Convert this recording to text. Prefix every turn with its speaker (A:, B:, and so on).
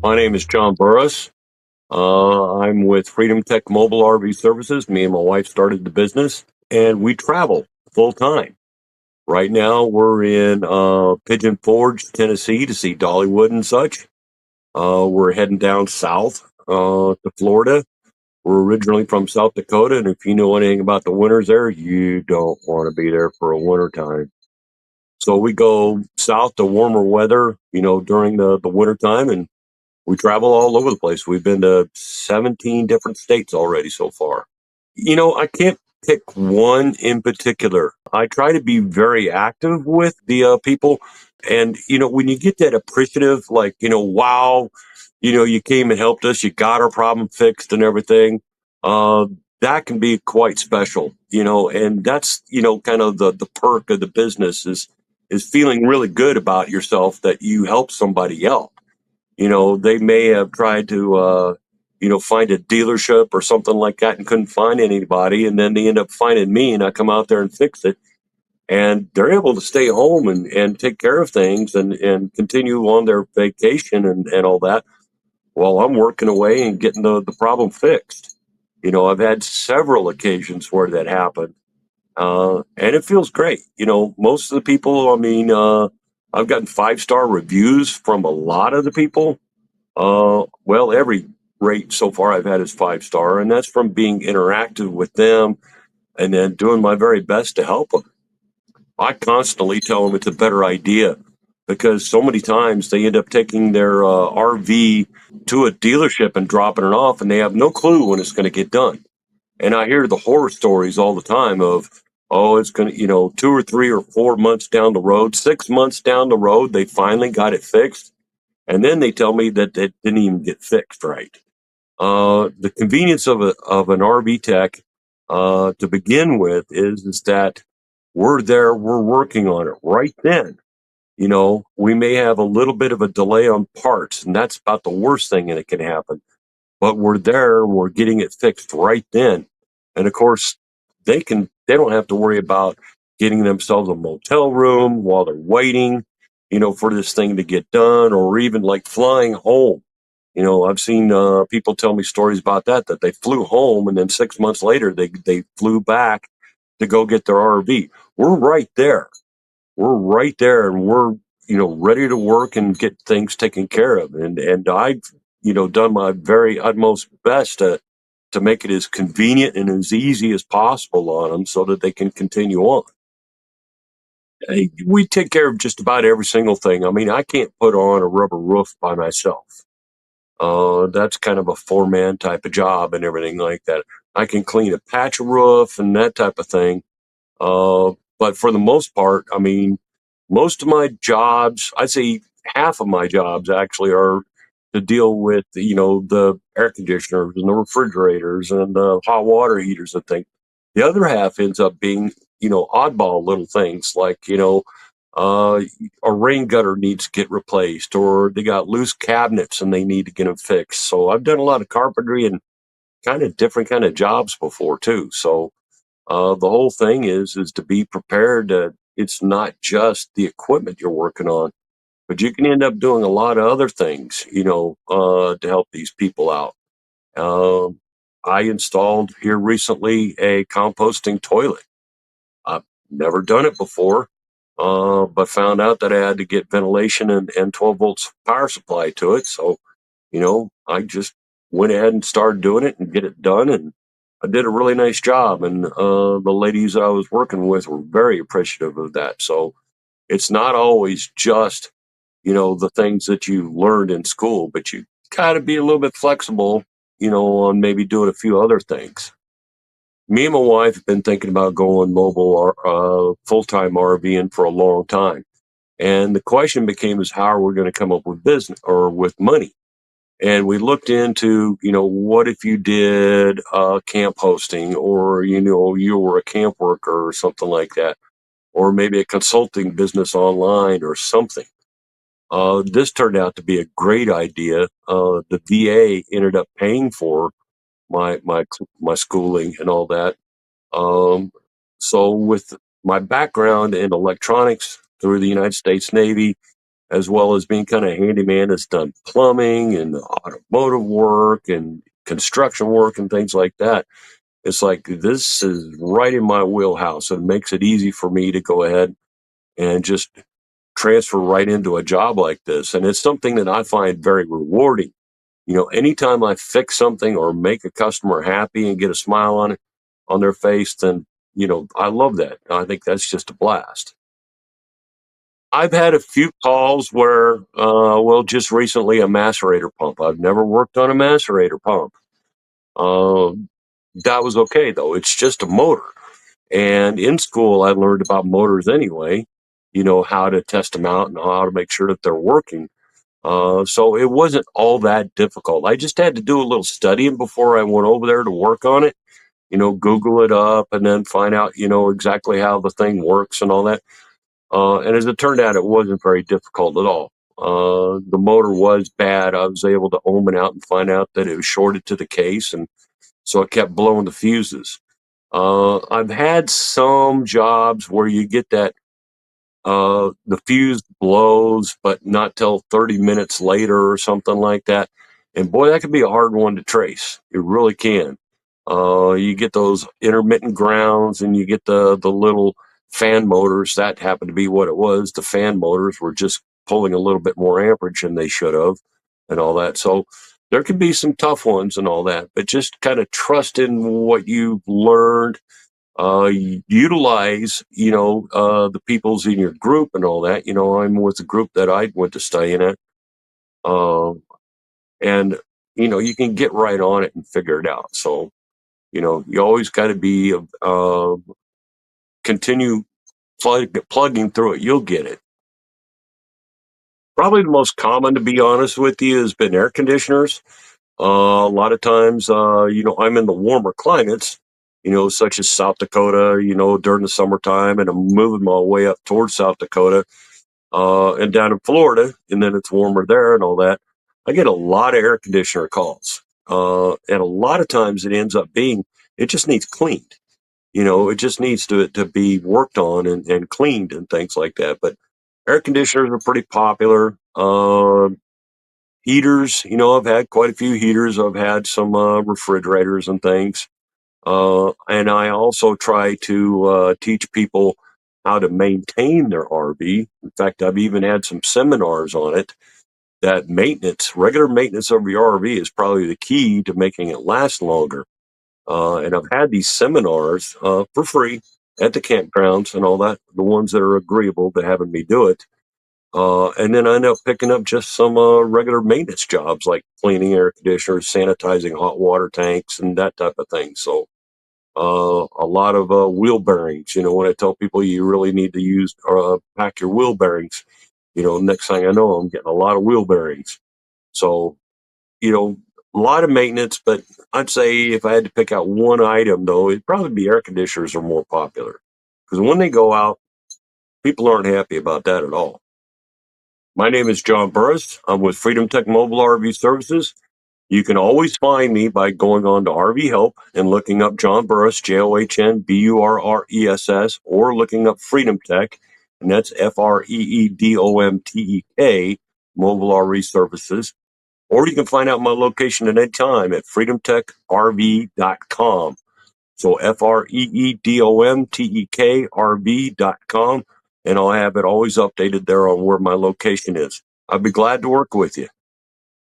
A: My name is John Burus. I'm with Freedom Tech Mobile RV Services. Me and my wife started the business, and we travel full time. Right now, we're in Pigeon Forge, Tennessee, to see Dollywood and such. We're heading down south to Florida. We're originally from South Dakota, and if you know anything about the winters there, you don't want to be there for a winter time. So we go south to warmer weather, during the winter time, and we travel all over the place. We've been to 17 different states already so far. I can't pick one in particular. I try to be very active with the people. And, when you get that appreciative, like, wow, you came and helped us, you got our problem fixed and everything, uh, that can be quite special, and that's, kind of the perk of the business is feeling really good about yourself that you help somebody else. They may have tried to, find a dealership or something like that and couldn't find anybody. And then they end up finding me and I come out there and fix it. And they're able to stay home and take care of things and continue on their vacation and all that while I'm working away and getting the problem fixed. I've had several occasions where that happened. And it feels great. Most of the people, I've gotten 5-star reviews from a lot of the people. Well, every rate so far I've had is 5-star, and that's from being interactive with them and then doing my very best to help them. I constantly tell them it's a better idea because so many times they end up taking their RV to a dealership and dropping it off, and they have no clue when it's going to get done. And I hear the horror stories all the time of, oh, it's going to, 2 or 3 or 4 months down the road, 6 months down the road, they finally got it fixed. And then they tell me that it didn't even get fixed right. The convenience of an RV tech to begin with is that we're there, we're working on it right then. We may have a little bit of a delay on parts, and that's about the worst thing that can happen. But we're there, we're getting it fixed right then. And of course, they don't have to worry about getting themselves a motel room while they're waiting, for this thing to get done, or even like flying home. I've seen people tell me stories about that they flew home and then 6 months later they flew back to go get their RV. We're right there. We're right there, and we're ready to work and get things taken care of. And I've done my very utmost best to make it as convenient and as easy as possible on them so that they can continue on. Hey, we take care of just about every single thing. I mean, I can't put on a rubber roof by myself. That's kind of a 4-man type of job and everything like that. I can clean a patch roof and that type of thing. But for the most part, I mean, most of my jobs, I'd say half of my jobs actually are to deal with, the air conditioners and the refrigerators and the hot water heaters and things. The other half ends up being, oddball little things like, uh, a rain gutter needs to get replaced, or they got loose cabinets and they need to get them fixed. So I've done a lot of carpentry and kind of different kind of jobs before too. So the whole thing is to be prepared. It's not just the equipment you're working on, but you can end up doing a lot of other things, to help these people out. Um, I installed here recently a composting toilet. I've never done it before, but found out that I had to get ventilation and 12 volts power supply to it. So, I just went ahead and started doing it and get it done. And I did a really nice job. And the ladies that I was working with were very appreciative of that. So it's not always just, the things that you learned in school, but you got to be a little bit flexible, on maybe doing a few other things. Me and my wife have been thinking about going mobile or full-time RVing for a long time. And the question became is how are we going to come up with business or with money? And we looked into, what if you did camp hosting or, you were a camp worker or something like that, or maybe a consulting business online or something. This turned out to be a great idea. The VA ended up paying for my schooling and all that. Um, so with my background in electronics through the United States Navy, as well as being kind of a handyman that's done plumbing and automotive work and construction work and things like that. It's like this is right in my wheelhouse and makes it easy for me to go ahead and just transfer right into a job like this. And it's something that I find very rewarding. Anytime I fix something or make a customer happy and get a smile on their face, then, I love that. I think that's just a blast. I've had a few calls where, just recently a macerator pump. I've never worked on a macerator pump. Um, that was okay though. It's just a motor. And in school, I learned about motors anyway, how to test them out and how to make sure that they're working. So it wasn't all that difficult. I just had to do a little studying before I went over there to work on it, Google it up and then find out, exactly how the thing works and all that. And as it turned out, it wasn't very difficult at all. The motor was bad. I was able to ohm it out and find out that it was shorted to the case. And so it kept blowing the fuses. I've had some jobs where you get that the fuse blows, but not till 30 minutes later or something like that. And boy, that can be a hard one to trace. It really can. You get those intermittent grounds and you get the little fan motors. That happened to be what it was. The fan motors were just pulling a little bit more amperage than they should have and all that. So there can be some tough ones and all that, but just kind of trust in what you've learned, utilize, the peoples in your group and all that. I'm with the group that I went to studying at. Uh, and, you can get right on it and figure it out. So, you always got to be, continue plugging through it. You'll get it. Probably the most common, to be honest with you, has been air conditioners. A lot of times, I'm in the warmer climates, such as South Dakota, during the summertime, and I'm moving my way up towards South Dakota, and down in Florida, and then it's warmer there and all that. I get a lot of air conditioner calls. And a lot of times it ends up being, it just needs cleaned. It just needs to be worked on and cleaned and things like that. But air conditioners are pretty popular. Heaters, I've had quite a few heaters. I've had some refrigerators and things. And I also try to teach people how to maintain their RV. In fact, I've even had some seminars on it, that regular maintenance of your RV is probably the key to making it last longer. And I've had these seminars for free at the campgrounds and all that, the ones that are agreeable to having me do it. And then I end up picking up just some regular maintenance jobs like cleaning air conditioners, sanitizing hot water tanks, and that type of thing. So a lot of wheel bearings. When I tell people you really need to pack your wheel bearings, next thing I know, I'm getting a lot of wheel bearings. So, you know, a lot of maintenance, but I'd say if I had to pick out one item, though, it'd probably be air conditioners are more popular because when they go out, people aren't happy about that at all. My name is John Burris. I'm with Freedom Tech Mobile RV Services. You can always find me by going on to RV Help and looking up John Burris, JOHNBURRESS, or looking up Freedom Tech, and that's FREEDOMTEK, Mobile RV Services. Or you can find out my location at any time at freedomtechrv.com. So FREEDOMTEKRV.com, and I'll have it always updated there on where my location is. I'd be glad to work with you.